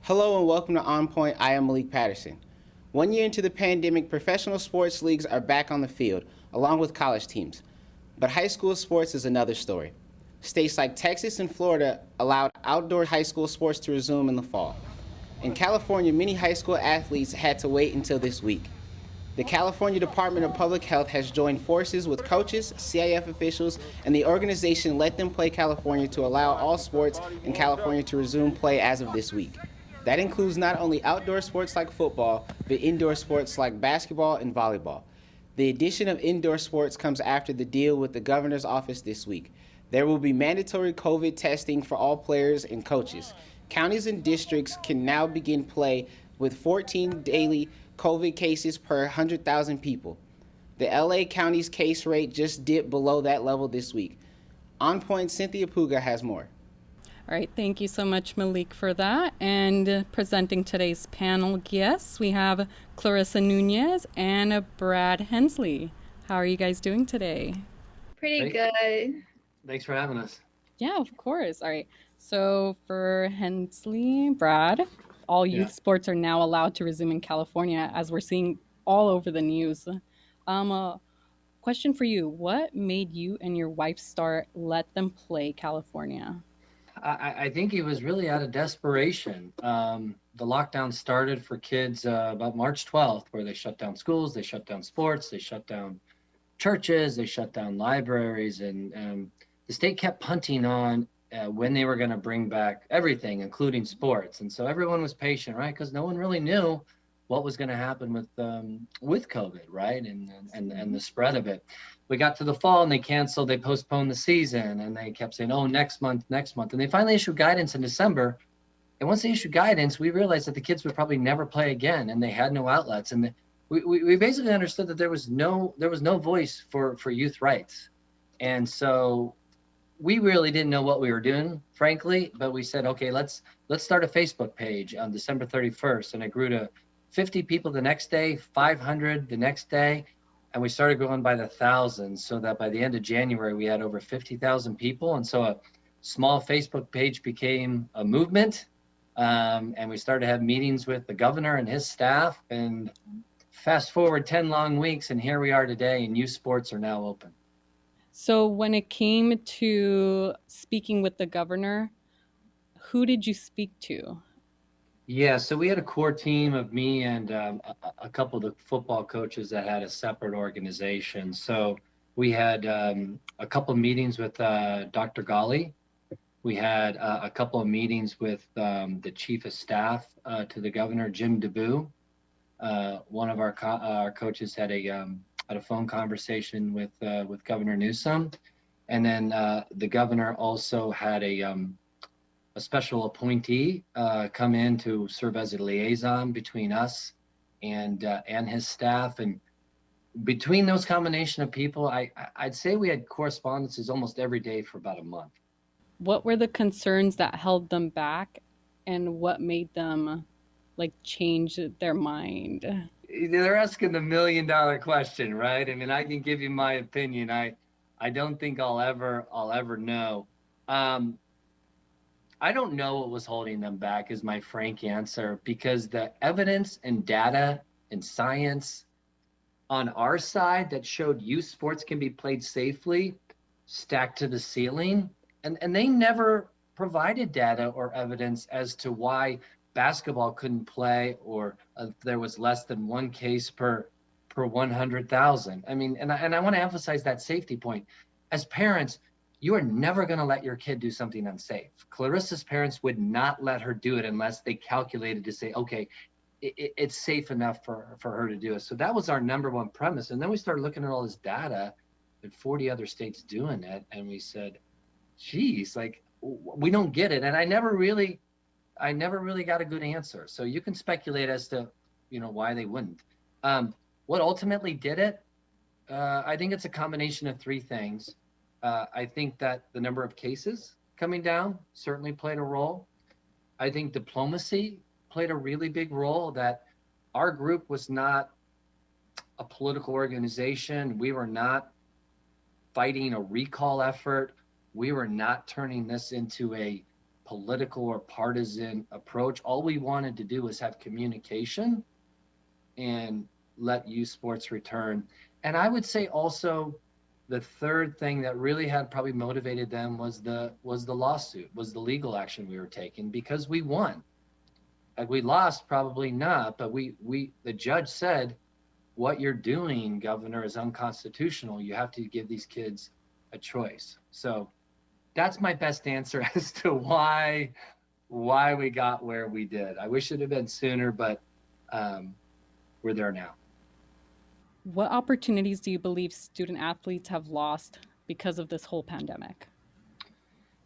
Hello and welcome to On Point. I am Malik Patterson. 1 year into the pandemic, professional sports leagues are back on the field, along with college teams. But high school sports is another story. States like Texas and Florida allowed outdoor high school sports to resume in the fall. In California, many high school athletes had to wait until this week. The California Department of Public Health has joined forces with coaches, CIF officials, and the organization Let Them Play California to allow all sports in California to resume play as of this week. That includes not only outdoor sports like football, but indoor sports like basketball and volleyball. The addition of indoor sports comes after the deal with the governor's office this week. There will be mandatory COVID testing for all players and coaches. Counties and districts can now begin play with 14 daily COVID cases per 100,000 people. The LA County's case rate just dipped below that level this week. On Point, Cynthia Puga has more. All right, thank you so much, Malik, for that. And presenting today's panel guests, we have Clarissa Nunez and Brad Hensley. How are you guys doing today? Pretty good. Thanks for having us. Yeah, of course. All right. So for Hensley, Brad, all youth sports are now allowed to resume in California, as we're seeing all over the news. Question for you. What made you and your wife start Let Them Play California? I think it was really out of desperation. The lockdown started for kids about March 12th, where they shut down schools, they shut down sports, they shut down churches, they shut down libraries, and the state kept punting on when they were going to bring back everything, including sports. And so everyone was patient, right? Because no one really knew what was going to happen with COVID, right? And the spread of it. We got to the fall and they postponed the season, and they kept saying, oh, next month. And they finally issued guidance in December. And once they issued guidance, we realized that the kids would probably never play again, and they had no outlets. And we basically understood that there was no voice for youth rights. And so we really didn't know what we were doing, frankly, but we said, okay, let's start a Facebook page on December 31st. And it grew to 50 people the next day, 500 the next day. And we started going by the thousands, so that by the end of January, we had over 50,000 people. And so a small Facebook page became a movement. And we started to have meetings with the governor and his staff. And fast forward 10 long weeks, and here we are today, and youth sports are now open. So when it came to speaking with the governor, who did you speak to? Yeah, so we had a core team of me and a couple of the football coaches that had a separate organization. So we had a couple of meetings with Dr. Ghali. We had a couple of meetings with the chief of staff to the governor, Jim DeBoo. One of our coaches had a phone conversation with Governor Newsom, and then the governor also had a special appointee come in to serve as a liaison between us and his staff. And between those combination of people, I'd say we had correspondences almost every day for about a month. What were the concerns that held them back, and what made them change their mind? They're asking the $1 million question, right? I mean, I can give you my opinion. I don't think I'll ever know. I don't know what was holding them back, is my frank answer, because the evidence and data and science on our side that showed youth sports can be played safely stacked to the ceiling. And they never provided data or evidence as to why basketball couldn't play, or there was less than one case per 100,000. I mean, and I want to emphasize that safety point. As parents, you are never going to let your kid do something unsafe. Clarissa's parents would not let her do it unless they calculated to say, okay, it's safe enough for her to do it. So that was our number one premise. And then we started looking at all this data and 40 other states doing it. And we said, geez, we don't get it. And I never really got a good answer. So you can speculate as to, why they wouldn't. What ultimately did it? I think it's a combination of three things. I think that the number of cases coming down certainly played a role. I think diplomacy played a really big role, that our group was not a political organization. We were not fighting a recall effort. We were not turning this into a political or partisan approach. All we wanted to do was have communication and let youth sports return. And I would say also the third thing that really had probably motivated them was the lawsuit, was the legal action we were taking, because we won. Had we lost, probably not, but the judge said, what you're doing, Governor, is unconstitutional. You have to give these kids a choice. So that's my best answer as to why we got where we did. I wish it had been sooner, but we're there now. What opportunities do you believe student athletes have lost because of this whole pandemic?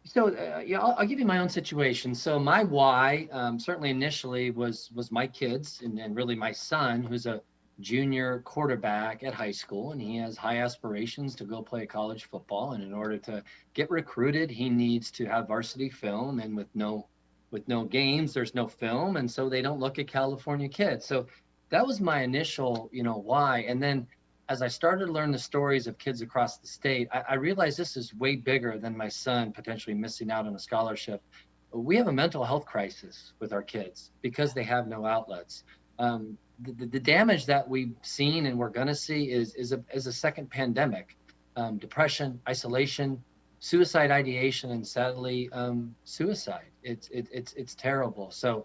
So I'll give you my own situation. So my why, certainly initially, was my kids and really my son, who's a junior quarterback at high school, and he has high aspirations to go play college football. And in order to get recruited, he needs to have varsity film, and with no games, there's no film, and so they don't look at California kids. So that was my initial, why. And then as I started to learn the stories of kids across the state, I realized this is way bigger than my son potentially missing out on a scholarship. We have a mental health crisis with our kids because they have no outlets. The damage that we've seen and we're going to see is a second pandemic. Depression, isolation, suicide ideation, and sadly, suicide. It's terrible. So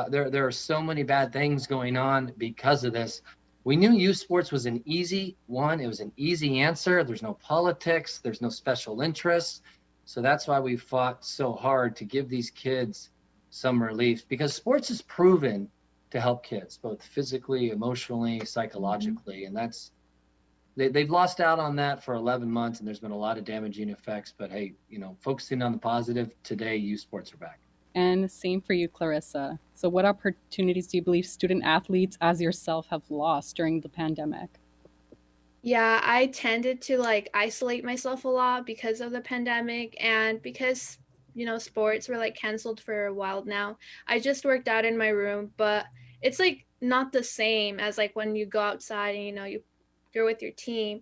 there are so many bad things going on because of this. We knew youth sports was an easy one. It was an easy answer. There's no politics. There's no special interests. So that's why we fought so hard to give these kids some relief, because sports is proven to help kids, both physically, emotionally, psychologically. And they've lost out on that for 11 months, and there's been a lot of damaging effects. But hey, focusing on the positive, today youth sports are back. And same for you, Clarissa. So what opportunities do you believe student athletes as yourself have lost during the pandemic? Yeah, I tended to isolate myself a lot because of the pandemic, and because sports were canceled for a while now. I just worked out in my room, but it's not the same as when you go outside and you're with your team.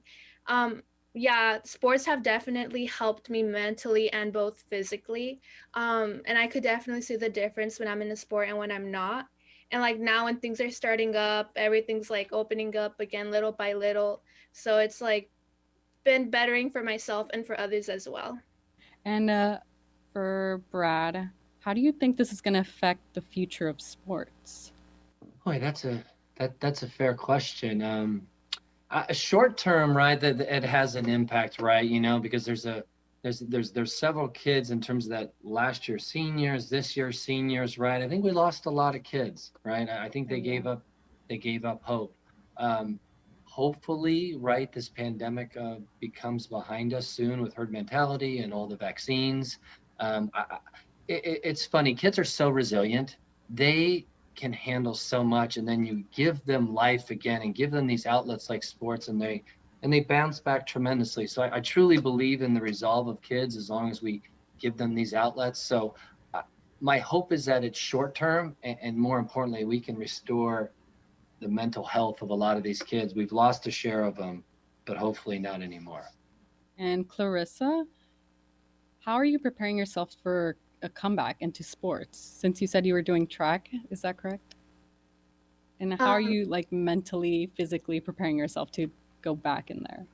Yeah, sports have definitely helped me mentally and both physically. And I could definitely see the difference when I'm in a sport and when I'm not. And now when things are starting up, everything's opening up again little by little. So it's been bettering for myself and for others as well. And for Brad, how do you think this is going to affect the future of sports? Boy, that's a fair question. Short term, right? That it has an impact, right? Because there's several kids in terms of that last year seniors, this year seniors, right? I think we lost a lot of kids, right? I think they gave up hope. Hopefully, right, this pandemic becomes behind us soon with herd mentality and all the vaccines. It's funny, kids are so resilient. They can handle so much, and then you give them life again and give them these outlets like sports, and they bounce back tremendously. So I truly believe in the resolve of kids as long as we give them these outlets. So my hope is that it's short term, and more importantly, we can restore the mental health of a lot of these kids. We've lost a share of them, but hopefully not anymore. And Clarissa, how are you preparing yourself for a comeback into sports, since you said you were doing track? Is that correct? And how are you mentally, physically preparing yourself to go back in there?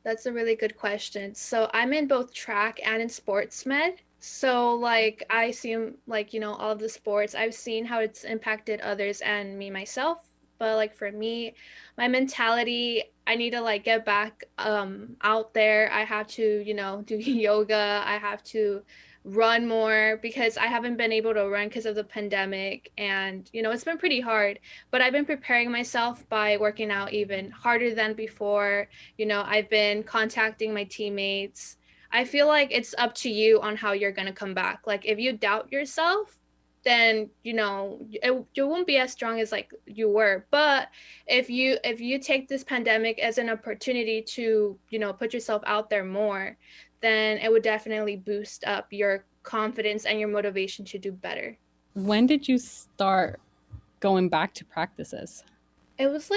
That's a really good question. So I'm in both track and in sports med. So I see all of the sports. I've seen how it's impacted others and me myself. But for me, my mentality, I need to get back out there. I have to, do yoga. I have to run more because I haven't been able to run because of the pandemic, and it's been pretty hard, but I've been preparing myself by working out even harder than before. I've been contacting my teammates. I feel like it's up to you on how you're going to come back. If you doubt yourself, then you won't be as strong as you were. But if you take this pandemic as an opportunity to put yourself out there more, then it would definitely boost up your confidence and your motivation to do better. When did you start going back to practices? It was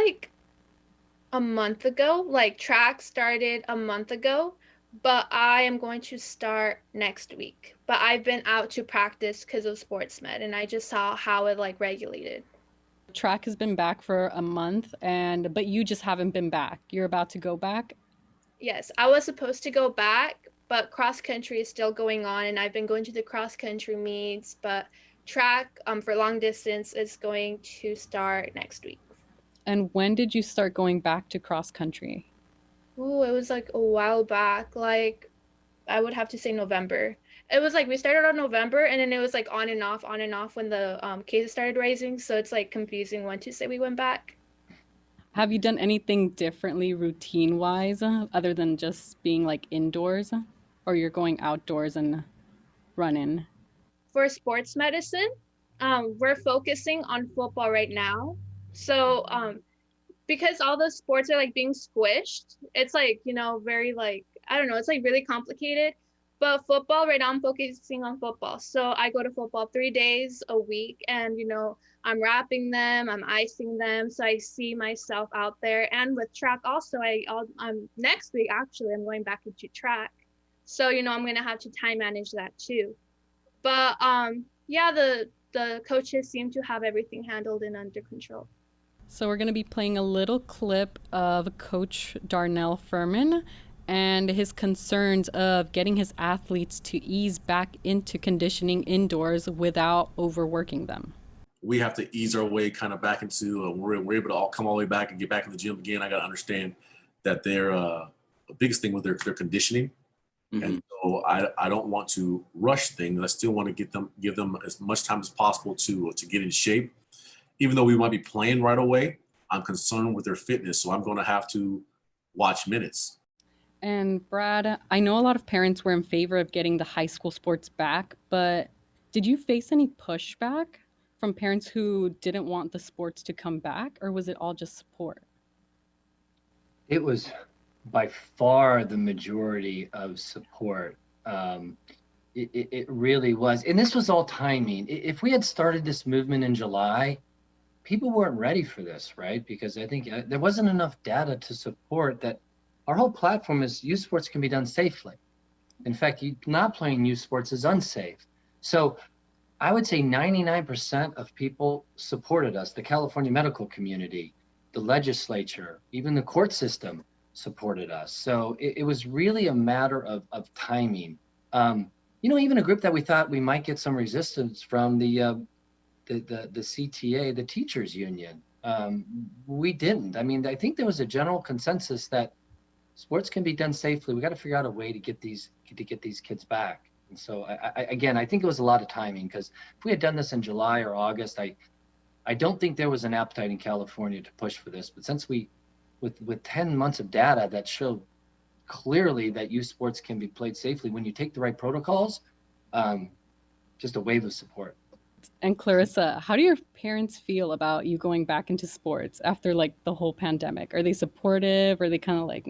a month ago. Track started a month ago, but I am going to start next week. But I've been out to practice because of sports med, and I just saw how it like regulated. Track has been back for a month, and but you just haven't been back. You're about to go back. Yes, I was supposed to go back, but cross country is still going on, and I've been going to the cross country meets. But track for long distance is going to start next week. And when did you start going back to cross country? Oh, it was like a while back. Like I would have to say November. It was like we started on November, and then it was like on and off when the cases started rising. So it's like confusing when to say we went back. Have you done anything differently routine wise other than just being like indoors? Or you're going outdoors and running? For sports medicine, we're focusing on football right now. So because all the sports are like being squished, it's like, very like, I don't know, it's like really complicated. But football, right now, I'm focusing on football. So I go to football 3 days a week, and, I'm wrapping them, I'm icing them. So I see myself out there. And with track also, I'm next week, actually, I'm going back into track. So, I'm going to have to time manage that too. But yeah, the coaches seem to have everything handled and under control. So we're going to be playing a little clip of Coach Darnell Furman and his concerns of getting his athletes to ease back into conditioning indoors without overworking them. We have to ease our way kind of back into we're able to all come all the way back and get back in the gym again. I got to understand that they're the biggest thing with their conditioning. Mm-hmm. And so I don't want to rush things. I still want to give them as much time as possible to get in shape. Even though we might be playing right away, I'm concerned with their fitness, so I'm going to have to watch minutes. And Brad, I know a lot of parents were in favor of getting the high school sports back, but did you face any pushback from parents who didn't want the sports to come back, or was it all just support? It was by far the majority of support. It really was. And this was all timing. If we had started this movement in July, people weren't ready for this, right? Because I think there wasn't enough data to support that. Our whole platform is youth sports can be done safely. In fact, not playing youth sports is unsafe. So I would say 99% of people supported us, the California medical community, the legislature, even the court system supported us. So it was really a matter of timing. Even a group that we thought we might get some resistance from, the CTA, the teachers union, we didn't. I mean, I think there was a general consensus that sports can be done safely. We got to figure out a way to get these kids back. And so I think it was a lot of timing, because if we had done this in July or August, I don't think there was an appetite in California to push for this. But since with 10 months of data that showed clearly that youth sports can be played safely when you take the right protocols, just a wave of support. And Clarissa, how do your parents feel about you going back into sports after like the whole pandemic? Are they supportive? Are they kind of like,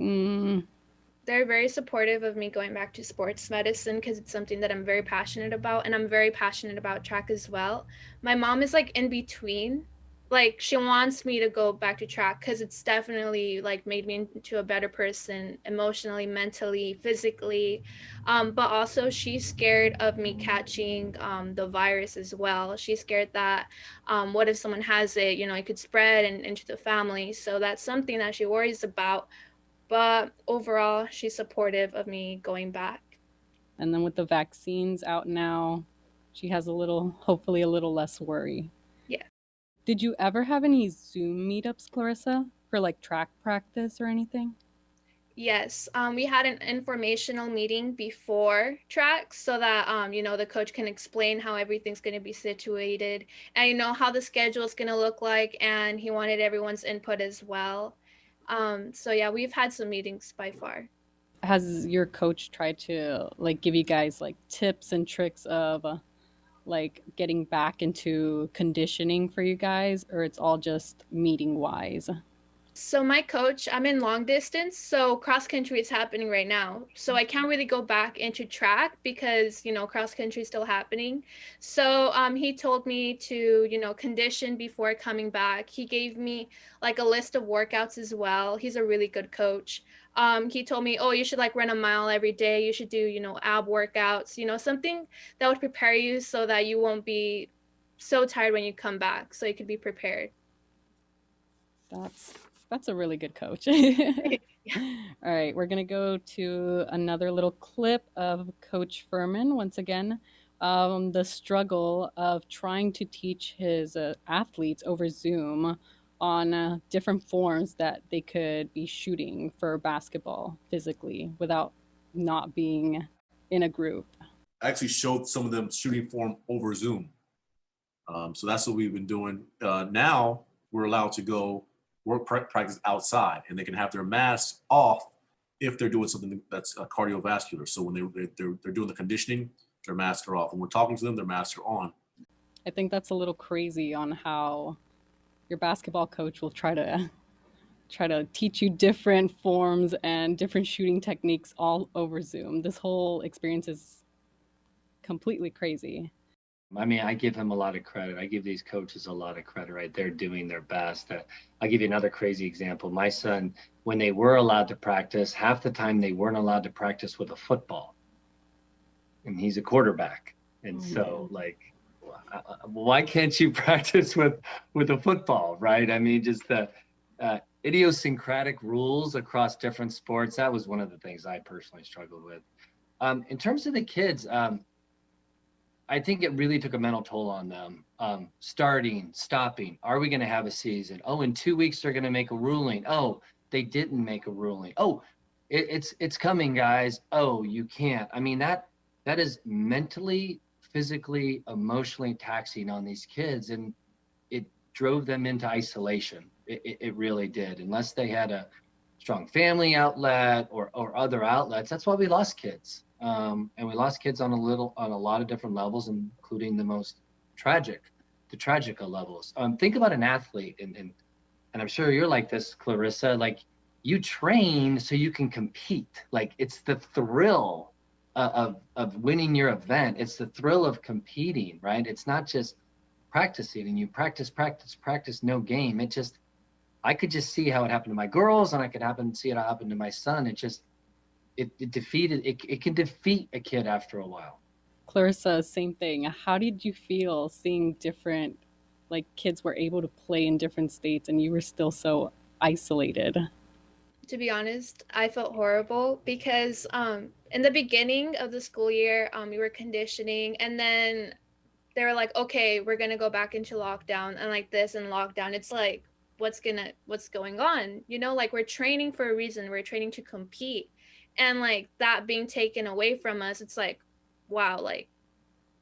They're very supportive of me going back to sports medicine because it's something that I'm very passionate about, and I'm very passionate about track as well. My mom is like in between. Like she wants me to go back to track because it's definitely like made me into a better person emotionally, mentally, physically. But also she's scared of me catching the virus as well. She's scared that what if someone has it, it could spread into the family. So that's something that she worries about. But overall, she's supportive of me going back. And then with the vaccines out now, she has hopefully a little less worry. Yeah. Did you ever have any Zoom meetups, Clarissa, for like track practice or anything? Yes, we had an informational meeting before track so that, the coach can explain how everything's going to be situated and, how the schedule is going to look like. And he wanted everyone's input as well. So yeah, we've had some meetings by far. Has your coach tried to like give you guys like tips and tricks of like getting back into conditioning for you guys, or it's all just meeting wise? So my coach, I'm in long distance, so cross country is happening right now. So I can't really go back into track because, cross country is still happening. So he told me to, condition before coming back. He gave me like a list of workouts as well. He's a really good coach. He told me, oh, you should like run a mile every day. You should do, ab workouts, something that would prepare you so that you won't be so tired when you come back, so you could be prepared. That's a really good coach. Yeah. All right, we're gonna go to another little clip of Coach Furman once again. The struggle of trying to teach his athletes over Zoom on different forms that they could be shooting for basketball physically without not being in a group. I actually showed some of them shooting form over Zoom. So that's what we've been doing. Now we're allowed to go work practice outside, and they can have their masks off if they're doing something that's cardiovascular. So when they're doing the conditioning, their masks are off. When we're talking to them, their masks are on. I think that's a little crazy on how your basketball coach will try to teach you different forms and different shooting techniques all over Zoom. This whole experience is completely crazy. I mean, I give him a lot of credit. I give these coaches a lot of credit, right? They're doing their best. I'll give you another crazy example. My son, when they were allowed to practice, half the time they weren't allowed to practice with a football. And he's a quarterback. And so, like, why can't you practice with a football, right? I mean, just the idiosyncratic rules across different sports. That was one of the things I personally struggled with. In terms of the kids, I think it really took a mental toll on them. Starting, stopping. Are we going to have a season? Oh, in 2 weeks they're going to make a ruling. Oh, they didn't make a ruling. Oh, it's coming, guys. Oh, you can't. I mean, that is mentally, physically, emotionally taxing on these kids, and it drove them into isolation. It really did. Unless they had a strong family outlet or other outlets, that's why we lost kids. And we lost kids on a lot of different levels, including the most tragic levels. Think about an athlete, and I'm sure you're like this, Clarissa. Like, you train so you can compete. Like, it's the thrill of winning your event. It's the thrill of competing, right? It's not just practicing and you practice, no game. I could just see how it happened to my girls, and I could see it happen to my son. It can defeat a kid after a while. Clarissa, same thing. How did you feel seeing different, like, kids were able to play in different states and you were still so isolated? To be honest, I felt horrible because in the beginning of the school year, we were conditioning, and then they were like, okay, we're gonna go back into lockdown, and like this and lockdown. It's like, what's going on? Like, we're training for a reason. We're training to compete. And like that being taken away from us, it's like, wow, like,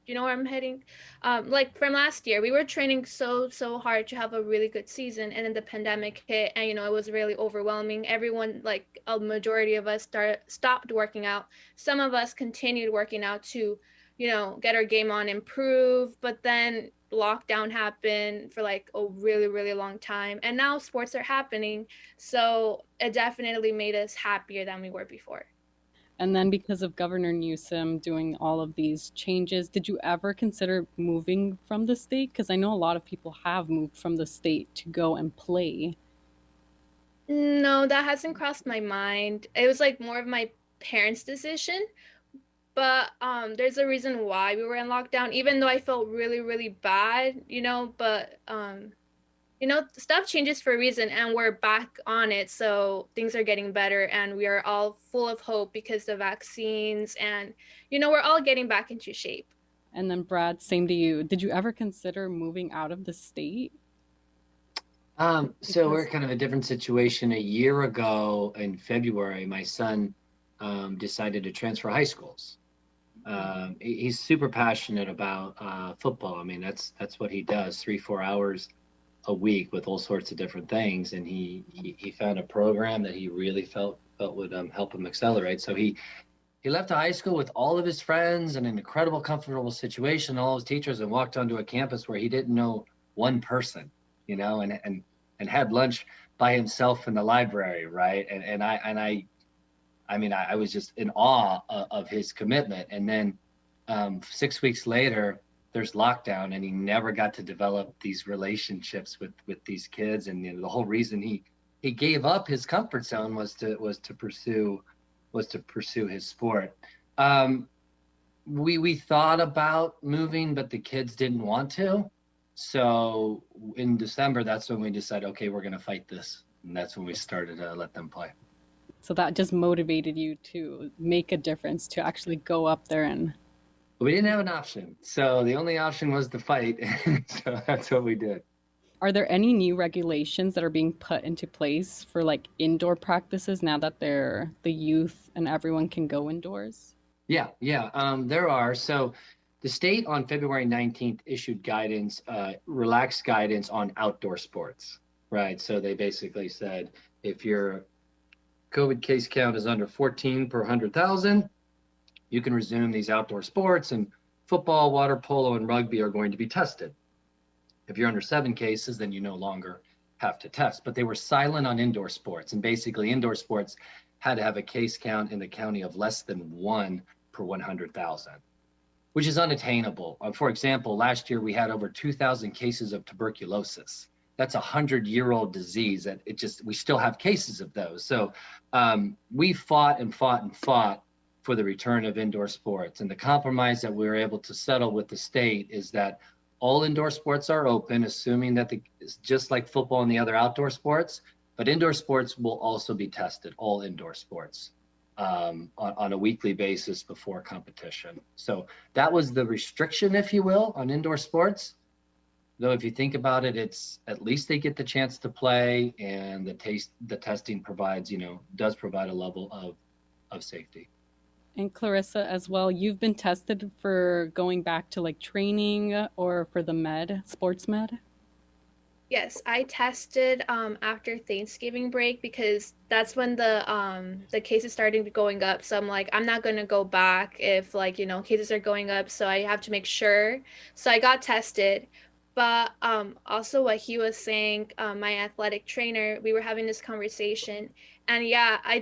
you know where I'm heading? Like from last year, we were training so hard to have a really good season, and then the pandemic hit, and it was really overwhelming. Everyone, like a majority of us, stopped working out. Some of us continued working out to, get our game on, improve, but then lockdown happened for like a really, really long time, and now sports are happening, so it definitely made us happier than we were before. And then because of Governor Newsom doing all of these changes, did you ever consider moving from the state? Because I know a lot of people have moved from the state to go and play. No, that hasn't crossed my mind. It was like more of my parents' decision. But there's a reason why we were in lockdown, even though I felt really, really bad, but stuff changes for a reason, and we're back on it. So things are getting better, and we are all full of hope because the vaccines, and, we're all getting back into shape. And then Brad, same to you. Did you ever consider moving out of the state? So we're kind of a different situation. A year ago in February, my son decided to transfer high schools. He's super passionate about football. I mean, that's what he does, 3-4 hours a week with all sorts of different things. And he found a program that he really felt would help him accelerate. So he left high school with all of his friends and an incredible, comfortable situation, all his teachers, and walked onto a campus where he didn't know one person, and had lunch by himself in the library, right? And I was just in awe of his commitment. And then 6 weeks later, there's lockdown, and he never got to develop these relationships with these kids. And the whole reason he he gave up his comfort zone was to pursue his sport. We thought about moving, but the kids didn't want to. So in December, that's when we decided, okay, we're going to fight this. And that's when we started to let them play. So that just motivated you to make a difference, to actually go up there and... But we didn't have an option. So the only option was to fight. So that's what we did. Are there any new regulations that are being put into place for like indoor practices now that they're the youth and everyone can go indoors? Yeah. There are. So the state on February 19th issued guidance, relaxed guidance on outdoor sports, right? So they basically said, if your COVID case count is under 14 per 100,000, you can resume these outdoor sports, and football, water polo, and rugby are going to be tested. If you're under 7 cases, then you no longer have to test. But they were silent on indoor sports, and basically indoor sports had to have a case count in the county of less than 1 per 100,000, which is unattainable. For example, last year we had over 2,000 cases of tuberculosis. That's a 100-year-old disease that we still have cases of those. So we fought for the return of indoor sports. And the compromise that we were able to settle with the state is that all indoor sports are open, assuming that it's just like football and the other outdoor sports, but indoor sports will also be tested, all indoor sports, on a weekly basis before competition. So that was the restriction, if you will, on indoor sports. Though if you think about it, it's at least they get the chance to play, and the testing does provide a level of safety. And Clarissa, as well, you've been tested for going back to like training or for the sports med? Yes, I tested after Thanksgiving break because that's when the cases started going up. So I'm like, I'm not gonna go back if cases are going up. So I have to make sure. So I got tested. But also what he was saying, my athletic trainer, we were having this conversation. And yeah, I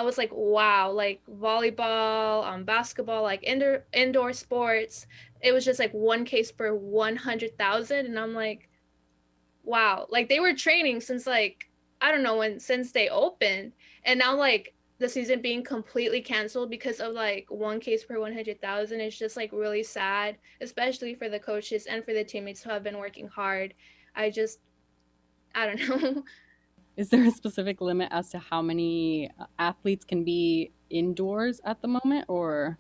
was like, wow, like volleyball, basketball, like indoor sports, it was just like 1 case per 100,000. And I'm like, wow, like they were training since like, I don't know since they opened. And now like the season being completely canceled because of like 1 case per 100,000 is just like really sad, especially for the coaches and for the teammates who have been working hard. I don't know. Is there a specific limit as to how many athletes can be indoors at the moment or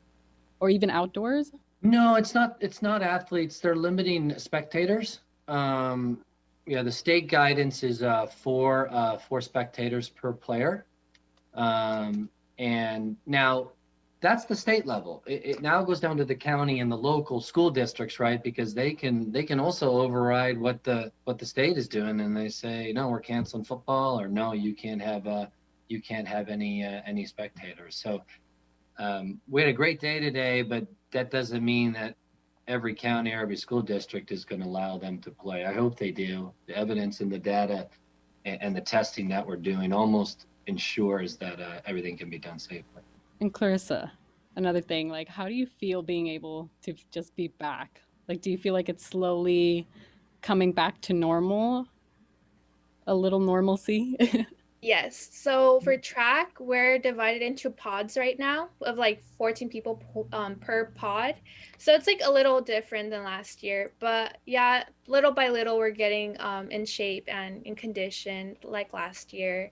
even outdoors? No, it's not athletes. They're limiting spectators. The state guidance is 4 spectators per player. And now that's the state level. It now goes down to the county and the local school districts, right? Because they can also override what the state is doing, and they say, no, we're canceling football, or no, you can't have any spectators. So we had a great day today, but that doesn't mean that every county or every school district is going to allow them to play. I hope they do. The evidence and the data and the testing that we're doing almost ensures that everything can be done safely. And Clarissa, another thing, like how do you feel being able to just be back? Like, do you feel like it's slowly coming back to normal? A little normalcy? Yes. So for track, we're divided into pods right now of like 14 people per pod. So it's like a little different than last year. But yeah, little by little, we're getting in shape and in condition like last year.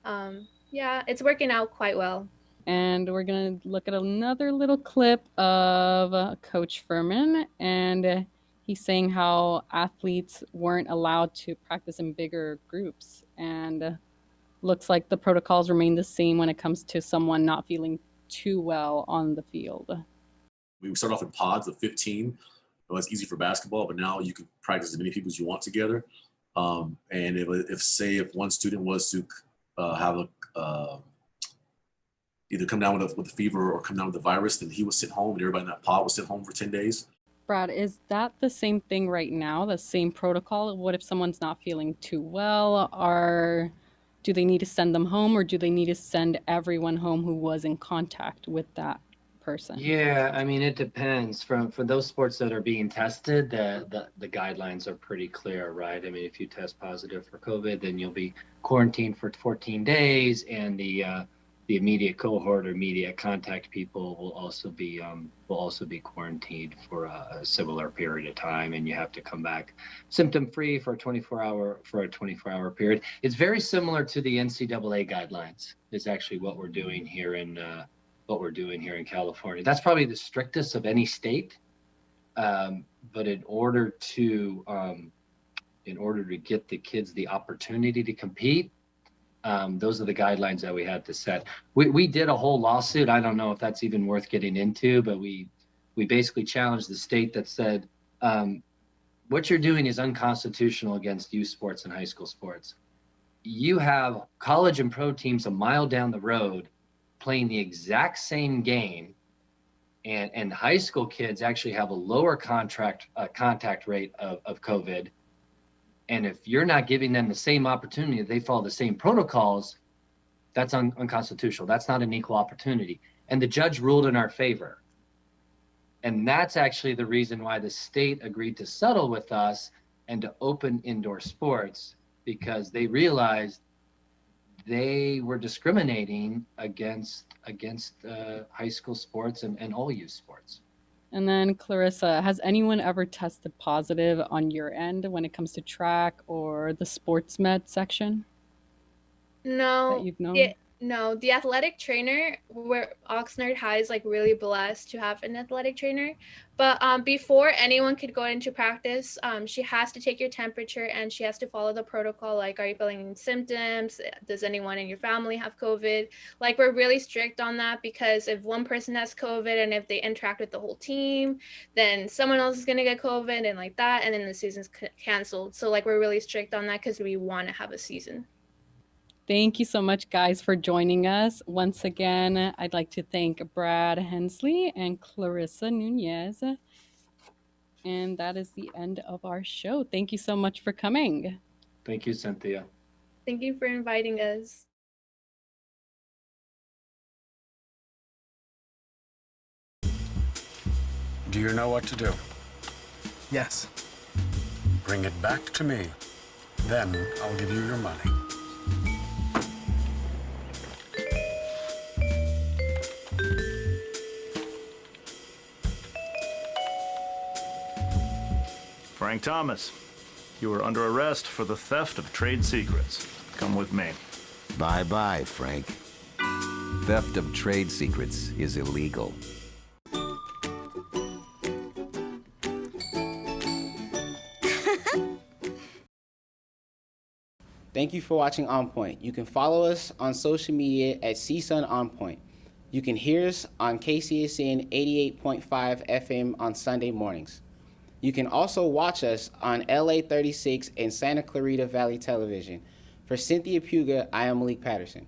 Yeah, it's working out quite well. And we're going to look at another little clip of Coach Furman. And he's saying how athletes weren't allowed to practice in bigger groups. And looks like the protocols remain the same when it comes to someone not feeling too well on the field. We start off in pods of 15. Well, it's easy for basketball, but now you can practice as many people as you want together. And if one student was to have either come down with a fever or come down with the virus, then he was sent home, and everybody in that pod was sent home for 10 days. Brad, is that the same thing right now, the same protocol? What if someone's not feeling too well? Do they need to send them home, or do they need to send everyone home who was in contact with that person? Yeah, I mean, it depends. For those sports that are being tested, the guidelines are pretty clear, right? I mean, if you test positive for COVID, then you'll be quarantined for 14 days, and the immediate cohort or immediate contact people will also be quarantined for a similar period of time, and you have to come back symptom free for a 24-hour period. It's very similar to the NCAA guidelines. Is actually what we're doing here in California. That's probably the strictest of any state. But in order to get the kids the opportunity to compete, those are the guidelines that we had to set. We did a whole lawsuit. I don't know if that's even worth getting into, but we basically challenged the state that said, what you're doing is unconstitutional against youth sports and high school sports. You have college and pro teams a mile down the road playing the exact same game, and high school kids actually have a lower contact rate of COVID. And if you're not giving them the same opportunity, they follow the same protocols, that's unconstitutional. That's not an equal opportunity. And the judge ruled in our favor. And that's actually the reason why the state agreed to settle with us and to open indoor sports, because they realized they were discriminating against high school sports and all youth sports. And then Clarissa, has anyone ever tested positive on your end when it comes to track or the sports med section No, that you've known? no, the athletic trainer, where Oxnard High is like really blessed to have an athletic trainer. But before anyone could go into practice, she has to take your temperature and she has to follow the protocol. Like, are you feeling symptoms? Does anyone in your family have COVID? Like, we're really strict on that, because if one person has COVID and if they interact with the whole team, then someone else is going to get COVID and like that. And then the season's canceled. So like, we're really strict on that because we want to have a season. Thank you so much, guys, for joining us. Once again, I'd like to thank Brad Hensley and Clarissa Nunez. And that is the end of our show. Thank you so much for coming. Thank you, Cynthia. Thank you for inviting us. Do you know what to do? Yes. Bring it back to me. Then I'll give you your money. Frank Thomas, you are under arrest for the theft of trade secrets. Come with me. Bye-bye, Frank. Theft of trade secrets is illegal. Thank you for watching On Point. You can follow us on social media at CSUN On Point. You can hear us on KCSN 88.5 FM on Sunday mornings. You can also watch us on LA 36 and Santa Clarita Valley Television. For Cynthia Puga, I am Malik Patterson.